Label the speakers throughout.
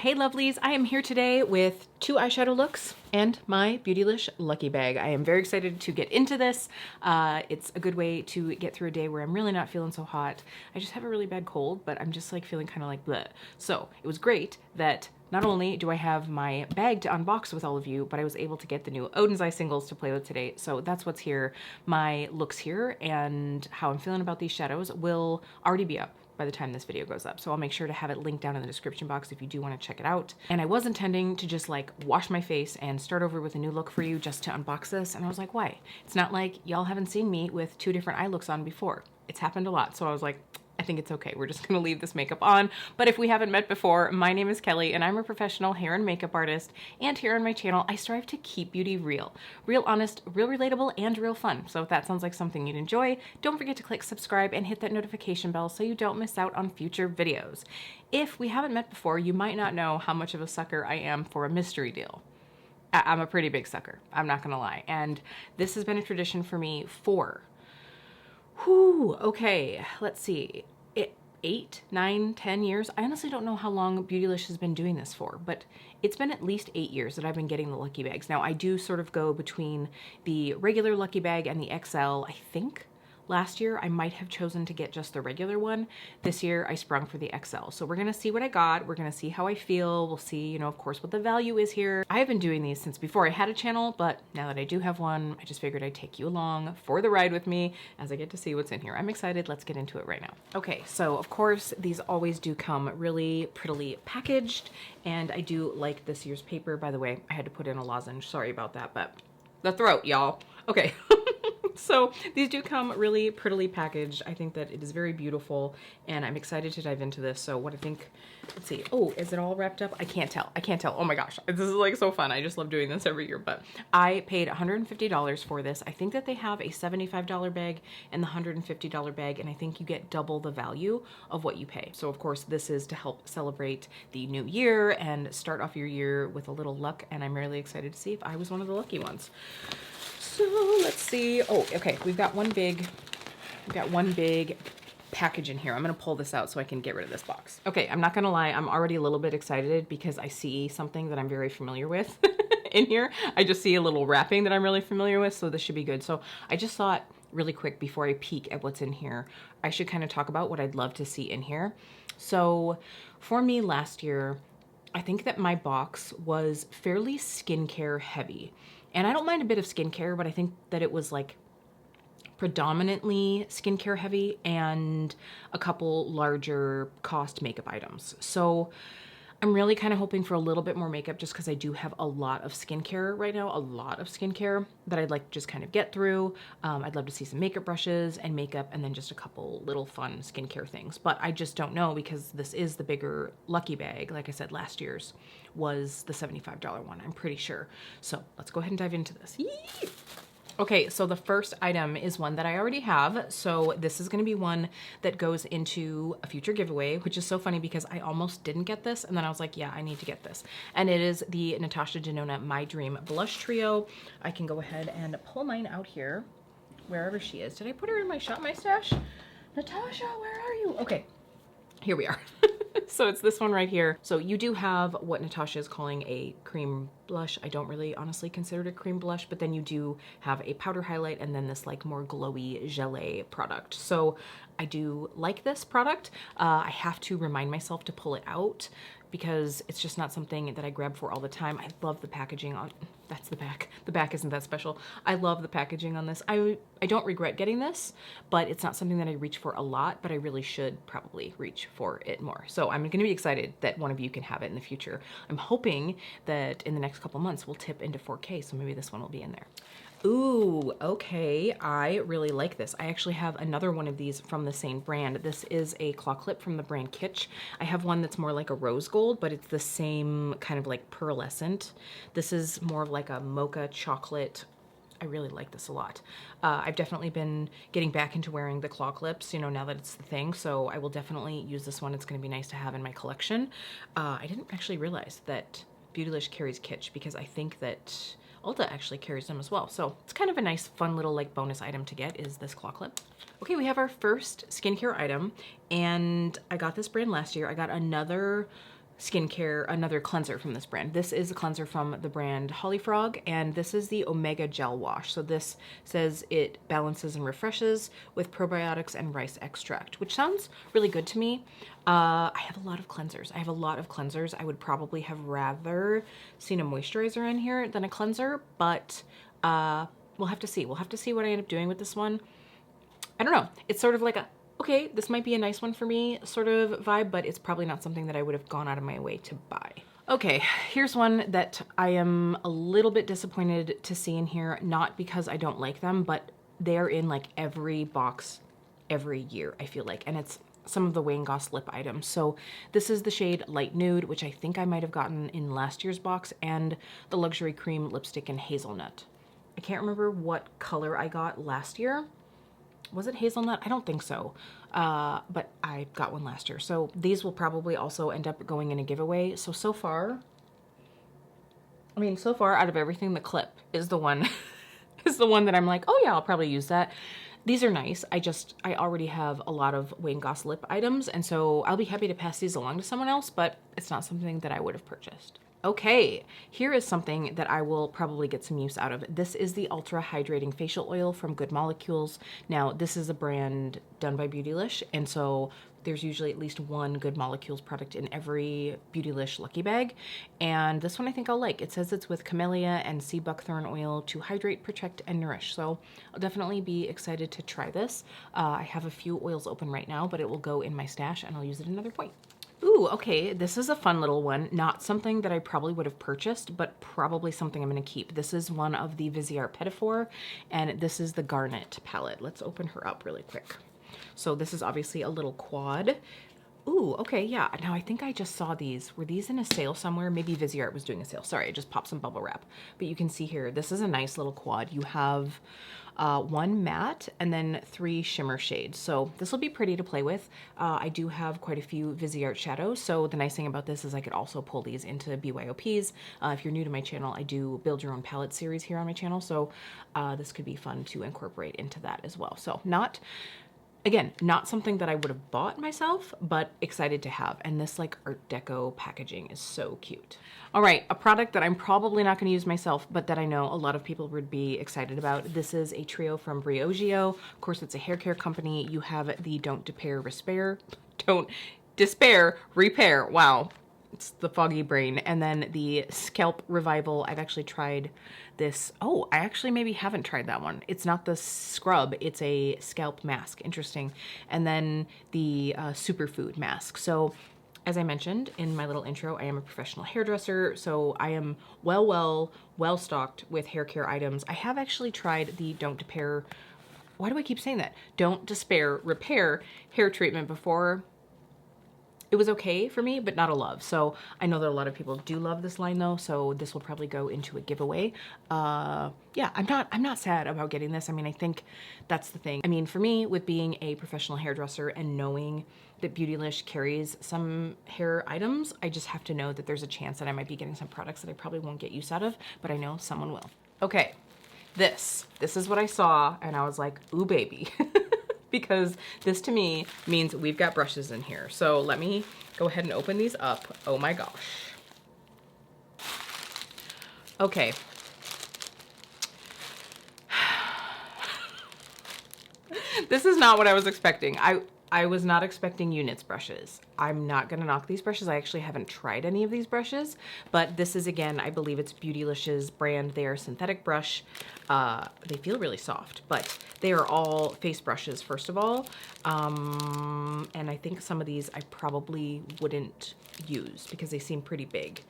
Speaker 1: Hey lovelies, I am here today with 2 eyeshadow looks and my Beautylish Lucky Bag. I am very excited to get into this. It's a good way to get through a day where I'm really not feeling so hot. I just have a really bad cold, but I'm just like feeling kind of like bleh. So it was great that not only do I have my bag to unbox with all of you, but I was able to get the new Odin's Eye singles to play with today. So that's what's here. My looks here and how I'm feeling about these shadows will already be up by the time this video goes up. So I'll make sure to have it linked down in the description box if you do want to check it out. And I was intending to just like wash my face and start over with a new look for you just to unbox this. And I was like, why? It's not like y'all haven't seen me with 2 different eye looks on before. It's happened a lot. So I was like, I think it's okay. We're just gonna leave this makeup on. But if we haven't met before, my name is Kelly and I'm a professional hair and makeup artist. And here on my channel, I strive to keep beauty real. Real honest, real relatable, and real fun. So if that sounds like something you'd enjoy, don't forget to click subscribe and hit that notification bell so you don't miss out on future videos. If we haven't met before, you might not know how much of a sucker I am for a mystery deal. I'm a pretty big sucker, I'm not gonna lie. And this has been a tradition for me for okay, let's see. 8, 9, 10 years. I honestly don't know how long Beautylish has been doing this for, but it's been at least 8 years that I've been getting the Lucky Bags. Now I do sort of go between the regular Lucky Bag and the XL, I think. Last year, I might have chosen to get just the regular one. This year, I sprung for the XL. So we're gonna see what I got. We're gonna see how I feel. We'll see, you know, of course, what the value is here. I have been doing these since before I had a channel, but now that I do have one, I just figured I'd take you along for the ride with me as I get to see what's in here. I'm excited. Let's get into it right now. Okay, so of course, these always do come really prettily packaged, and I do like this year's paper. By the way, I had to put in a lozenge. Sorry about that, but the throat, y'all. Okay. So these do come really prettily packaged. I think that it is very beautiful and I'm excited to dive into this. So what I think, let's see. Oh, is it all wrapped up? I can't tell. I can't tell. Oh my gosh. This is like so fun. I just love doing this every year, but I paid $150 for this. I think that they have a $75 bag and the $150 bag, and I think you get double the value of what you pay. So of course this is to help celebrate the new year and start off your year with a little luck, and I'm really excited to see if I was one of the lucky ones. So let's see. Oh, okay. We've got one big package in here. I'm gonna pull this out so I can get rid of this box. Okay, I'm not gonna lie, I'm already a little bit excited because I see something that I'm very familiar with in here. I just see a little wrapping that I'm really familiar with, so this should be good. So I just thought really quick before I peek at what's in here, I should kind of talk about what I'd love to see in here. So for me last year, I think that my box was fairly skincare heavy. And I don't mind a bit of skincare, but I think that it was like predominantly skincare heavy and a couple larger cost makeup items. So I'm really kind of hoping for a little bit more makeup just because I do have a lot of skincare right now, a lot of skincare that I'd like to just kind of get through. I'd love to see some makeup brushes and makeup and then just a couple little fun skincare things. But I just don't know because this is the bigger Lucky Bag. Like I said, last year's was the $75 one, I'm pretty sure. So let's go ahead and dive into this. Yee! Okay, so the first item is one that I already have. So this is gonna be one that goes into a future giveaway, which is so funny because I almost didn't get this. And then I was like, yeah, I need to get this. And it is the Natasha Denona My Dream Blush Trio. I can go ahead and pull mine out here, wherever she is. Did I put her in my Shop My Stash? Natasha, where are you? Okay, here we are. So it's this one right here. So you do have what Natasha is calling a cream blush. I don't really honestly consider it a cream blush, but then you do have a powder highlight and then this like more glowy gelée product. So I do like this product. I have to remind myself to pull it out because it's just not something that I grab for all the time. I love the packaging on, that's the back. The back isn't that special. I love the packaging on this. I don't regret getting this, but it's not something that I reach for a lot, but I really should probably reach for it more. So I'm gonna be excited that one of you can have it in the future. I'm hoping that in the next couple months we'll tip into 4K, so maybe this one will be in there. Ooh, okay, I really like this. I actually have another one of these from the same brand. This is a claw clip from the brand Kitsch. I have one that's more like a rose gold, but it's the same kind of like pearlescent. This is more of like a mocha chocolate. I really like this a lot. I've definitely been getting back into wearing the claw clips, you know, now that it's the thing. So I will definitely use this one. It's gonna be nice to have in my collection. I didn't actually realize that Beautylish carries Kitsch because I think that Ulta actually carries them as well. So it's kind of a nice, fun little like bonus item to get is this claw clip. Okay, we have our first skincare item, and I got this brand last year. I got another skincare, another cleanser from this brand. This is a cleanser from the brand Holly Frog, and this is the Omega Gel Wash. So this says it balances and refreshes with probiotics and rice extract, which sounds really good to me. I have a lot of cleansers. I would probably have rather seen a moisturizer in here than a cleanser, but we'll have to see. We'll have to see what I end up doing with this one. I don't know. It's sort of like a, okay, this might be a nice one for me sort of vibe, but it's probably not something that I would have gone out of my way to buy. Okay, here's one that I am a little bit disappointed to see in here, not because I don't like them, but they're in like every box every year, I feel like, and it's some of the Wayne Goss lip items. So this is the shade Light Nude, which I think I might have gotten in last year's box, and the Luxury Cream Lipstick in Hazelnut. I can't remember what color I got last year. Was it hazelnut? I don't think so, but I got one last year. So these will probably also end up going in a giveaway. So far, I mean, so far out of everything, the clip is the one, is the one that I'm like, oh yeah, I'll probably use that. These are nice. I already have a lot of Wayne Goss lip items, and so I'll be happy to pass these along to someone else, but it's not something that I would have purchased. Okay, here is something that I will probably get some use out of. This is the Ultra Hydrating Facial Oil from Good Molecules. Now, this is a brand done by Beautylish, and so there's usually at least one Good Molecules product in every Beautylish Lucky Bag, and this one I think I'll like. It says it's with camellia and sea buckthorn oil to hydrate, protect, and nourish, so I'll definitely be excited to try this. I have a few oils open right now, but it will go in my stash, and I'll use it another point. Ooh, okay, this is a fun little one. Not something that I probably would have purchased, but probably something I'm gonna keep. This is one of the Viseart Petit Four, and this is the Garnet palette. Let's open her up really quick. So this is obviously a little quad. Ooh, okay, yeah. Now I think I just saw these. Were these in a sale somewhere? Maybe Viseart was doing a sale. Sorry, I just popped some bubble wrap. But you can see here, this is a nice little quad. You have one matte and then 3 shimmer shades. So this will be pretty to play with. I do have quite a few Viseart shadows. So the nice thing about this is I could also pull these into BYOPs. If you're new to my channel, I do build your own palette series here on my channel. So this could be fun to incorporate into that as well. So again, not something that I would have bought myself, but excited to have. And this like Art Deco packaging is so cute. All right, a product that I'm probably not gonna use myself, but that I know a lot of people would be excited about. This is a trio from Briogeo. Of course, it's a hair care company. You have the Don't Despair Repair. Wow, it's the foggy brain. And then the Scalp Revival. I've actually tried this. Oh, I actually maybe haven't tried that one. It's not the scrub, it's a scalp mask. Interesting. And then the Superfood mask. So as I mentioned in my little intro, I am a professional hairdresser, so I am well stocked with hair care items. I have actually tried the Don't Despair, why do I keep saying that? Don't Despair Repair hair treatment before. It was okay for me, but not a love. So I know that a lot of people do love this line though, so this will probably go into a giveaway. Yeah, I'm not sad about getting this. I mean, I think that's the thing. I mean, for me, with being a professional hairdresser and knowing that Beautylish carries some hair items, I just have to know that there's a chance that I might be getting some products that I probably won't get use out of, but I know someone will. Okay, this is what I saw and I was like, ooh baby. Because this to me means we've got brushes in here. So let me go ahead and open these up. Oh my gosh. Okay. This is not what I was expecting. I was not expecting Units brushes. I'm not gonna knock these brushes. I actually haven't tried any of these brushes, but this is, again, I believe it's Beautylish's brand. They are a synthetic brush. They feel really soft, but they are all face brushes, first of all. And I think some of these I probably wouldn't use because they seem pretty big.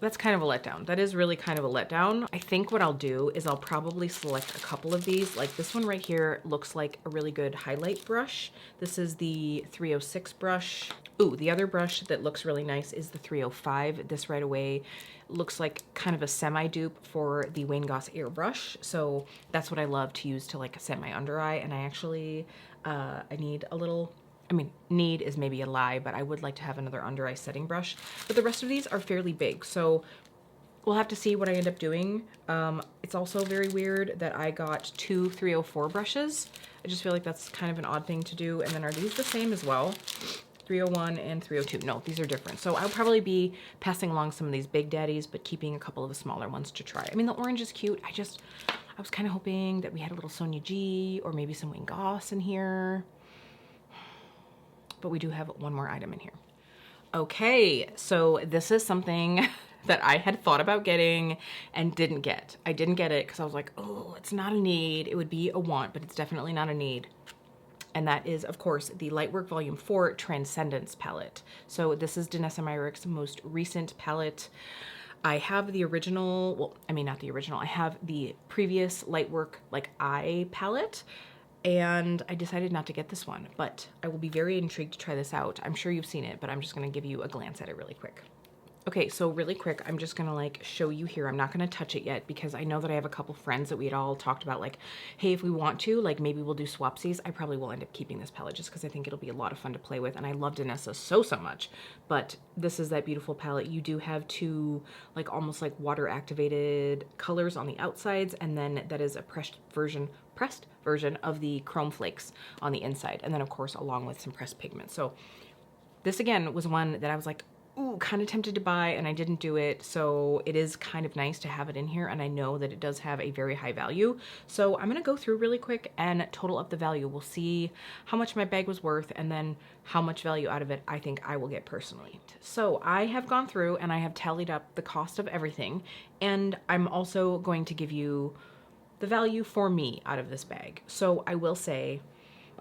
Speaker 1: That's kind of a letdown. That is really kind of a letdown. I think what I'll do is I'll probably select a couple of these. Like this one right here looks like a really good highlight brush. This is the 306 brush. Ooh, the other brush that looks really nice is the 305. This right away looks like kind of a semi-dupe for the Wayne Goss airbrush. So that's what I love to use to like set my under eye. And I actually, I need a little, I mean, need is maybe a lie, but I would like to have another under eye setting brush. But the rest of these are fairly big, so we'll have to see what I end up doing. It's also very weird that I got 2 304 brushes. I just feel like that's kind of an odd thing to do. And then are these the same as well? 301 and 302. No, these are different. So I'll probably be passing along some of these big daddies, but keeping a couple of the smaller ones to try. I mean, the orange is cute. I was kind of hoping that we had a little Sonia G or maybe some Wayne Goss in here. But we do have one more item in here. Okay, so this is something that I had thought about getting and didn't get. I didn't get it because I was like, oh, it's not a need. It would be a want, but it's definitely not a need. And that is, of course, the Lightwork Volume 4 Transcendence palette. So this is Danessa Myricks' most recent palette. I have the original, well, I mean, not the original. I have the previous Lightwork, like, eye palette. And I decided not to get this one, but I will be very intrigued to try this out. I'm sure you've seen it, but I'm just gonna give you a glance at it really quick. Okay, so really quick, I'm just gonna like show you here. I'm not gonna touch it yet because I know that I have a couple friends that we had all talked about like, hey, if we want to, like maybe we'll do swapsies. I probably will end up keeping this palette just because I think it'll be a lot of fun to play with. And I love Danessa so much, but this is that beautiful palette. You do have two like almost like water activated colors on the outsides. And then that is a pressed version of the chrome flakes on the inside. And then of course, along with some pressed pigment. So this again was one that I was like, ooh, kind of tempted to buy and I didn't do it. So it is kind of nice to have it in here. And I know that it does have a very high value. So I'm gonna go through really quick and total up the value. We'll see how much my bag was worth and then how much value out of it I think I will get personally. So I have gone through and I have tallied up the cost of everything. And I'm also going to give you the value for me out of this bag. So I will say,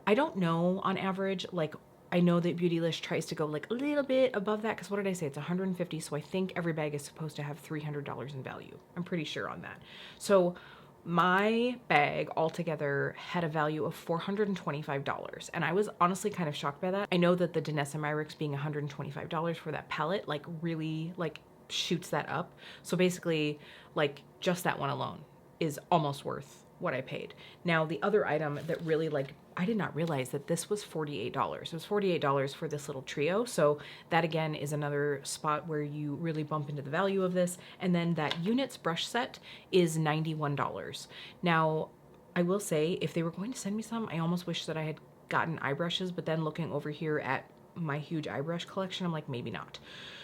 Speaker 1: I don't know on average, like I know that Beautylish tries to go like a little bit above that because what did I say? It's 150. So I think every bag is supposed to have $300 in value. I'm pretty sure on that. So my bag altogether had a value of $425. And I was honestly kind of shocked by that. I know that the Danessa Myricks being $125 for that palette, like really like shoots that up. So basically like just that one alone is almost worth what I paid. Now the other item that really like, I did not realize that this was $48. It was $48 for this little trio. So that again is another spot where you really bump into the value of this. And then that Units brush set is $91. Now I will say if they were going to send me some, I almost wish that I had gotten eye brushes, but then looking over here at my huge eye brush collection, I'm like, maybe not.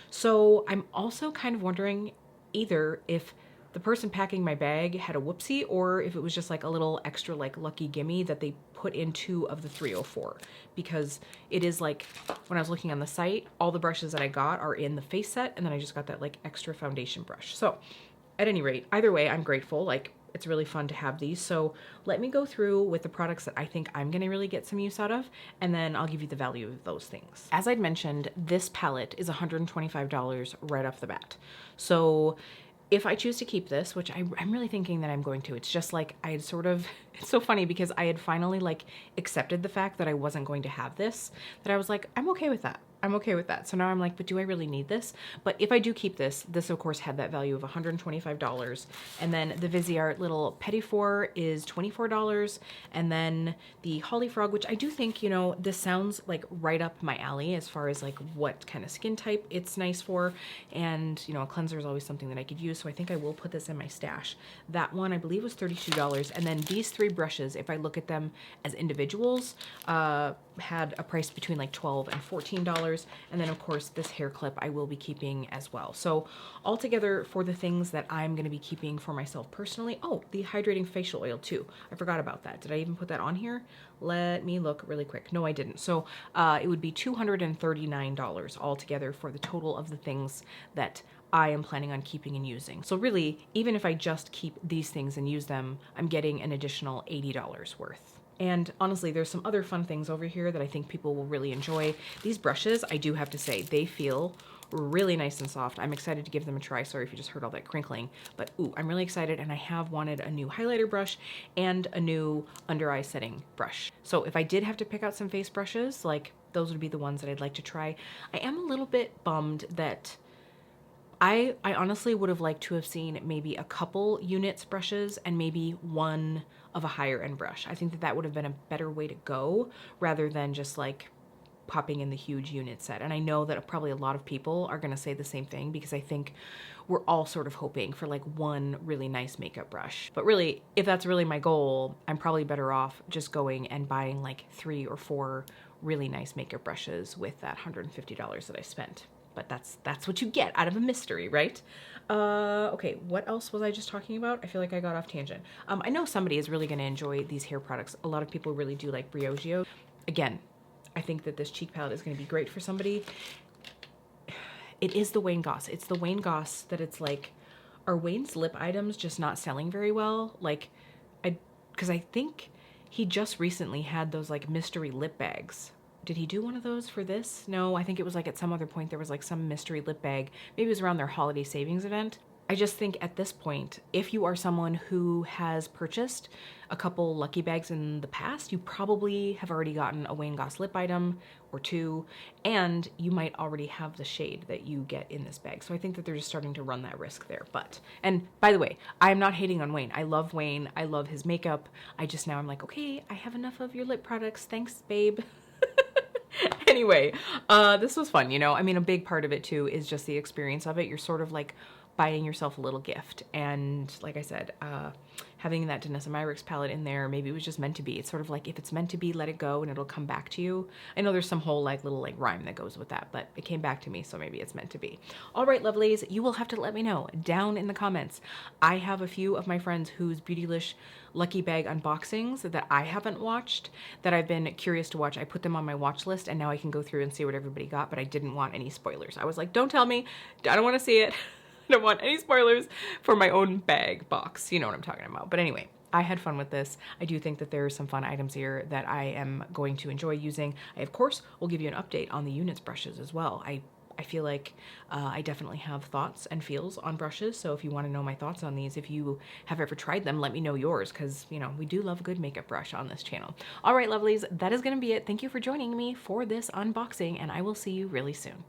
Speaker 1: So I'm also kind of wondering either if the person packing my bag had a whoopsie or if it was just like a little extra like lucky gimme that they put in 2 of the 304, because it is like when I was looking on the site, all the brushes that I got are in the face set and then I just got that like extra foundation brush. So at any rate, either way, I'm grateful. Like it's really fun to have these. So let me go through with the products that I think I'm gonna really get some use out of, and then I'll give you the value of those things. As I'd mentioned, this palette is $125 right off the bat. So if I choose to keep this, which I'm really thinking that I'm going to, it's just like I had sort of, it's so funny because I had finally like accepted the fact that I wasn't going to have this, that I was like, I'm okay with that. I'm okay with that. So now I'm like, but do I really need this? But if I do keep this, this of course had that value of $125. And then the Viseart little Petit Four is $24. And then the Holly Frog, which I do think, you know, this sounds like right up my alley as far as like what kind of skin type it's nice for. And, you know, a cleanser is always something that I could use. So I think I will put this in my stash. That one I believe was $32. And then these 3 brushes, if I look at them as individuals, had a price between like $12 and $14. And then of course this hair clip I will be keeping as well. So altogether for the things that I'm going to be keeping for myself personally, oh, the hydrating facial oil too. I forgot about that. Did I even put that on here? Let me look really quick. No, I didn't. So it would be $239 altogether for the total of the things that I am planning on keeping and using. So really, even if I just keep these things and use them, I'm getting an additional $80 worth. And honestly, there's some other fun things over here that I think people will really enjoy. These brushes, I do have to say, they feel really nice and soft. I'm excited to give them a try. Sorry if you just heard all that crinkling, but ooh, I'm really excited, and I have wanted a new highlighter brush and a new under eye setting brush. So if I did have to pick out some face brushes, like those would be the ones that I'd like to try. I am a little bit bummed that I honestly would have liked to have seen maybe a couple Units brushes and maybe one of a higher end brush. I think that that would have been a better way to go rather than just like popping in the huge unit set. And I know that probably a lot of people are gonna say the same thing because I think we're all sort of hoping for like one really nice makeup brush. But really, if that's really my goal, I'm probably better off just going and buying like 3 or 4 really nice makeup brushes with that $150 that I spent. But that's what you get out of a mystery, right? Okay, what else was I just talking about? I feel like I got off tangent. I know somebody is really gonna enjoy these hair products. A lot of people really do like Briogeo. Again, I think that this cheek palette is gonna be great for somebody. It is the Wayne Goss. It's the Wayne Goss that it's like, are Wayne's lip items just not selling very well? Like, because I think he just recently had those like mystery lip bags. Did he do one of those for this? No, I think it was like at some other point there was like some mystery lip bag. Maybe it was around their holiday savings event. I just think at this point, if you are someone who has purchased a couple Lucky Bags in the past, you probably have already gotten a Wayne Goss lip item or 2, and you might already have the shade that you get in this bag. So I think that they're just starting to run that risk there. And by the way, I'm not hating on Wayne. I love Wayne. I love his makeup. I'm like, okay, I have enough of your lip products. Thanks, babe. Anyway, this was fun, you know? I mean, a big part of it too is just the experience of it. You're sort of like buying yourself a little gift. And like I said, having that Danessa Myricks palette in there, maybe it was just meant to be. It's sort of like, if it's meant to be, let it go and it'll come back to you. I know there's some whole like little like rhyme that goes with that, but it came back to me, so maybe it's meant to be. All right, lovelies, you will have to let me know down in the comments. I have a few of my friends whose Beautylish Lucky Bag unboxings that I haven't watched that I've been curious to watch. I put them on my watch list and now I can go through and see what everybody got, but I didn't want any spoilers. I was like, don't tell me, I don't want to see it. I don't want any spoilers for my own bag box. You know what I'm talking about. But anyway, I had fun with this. I do think that there are some fun items here that I am going to enjoy using. I, of course, will give you an update on the units brushes as well. I feel like I definitely have thoughts and feels on brushes. So if you want to know my thoughts on these, if you have ever tried them, let me know yours, because, you know, we do love a good makeup brush on this channel. All right, lovelies, that is going to be it. Thank you for joining me for this unboxing, and I will see you really soon.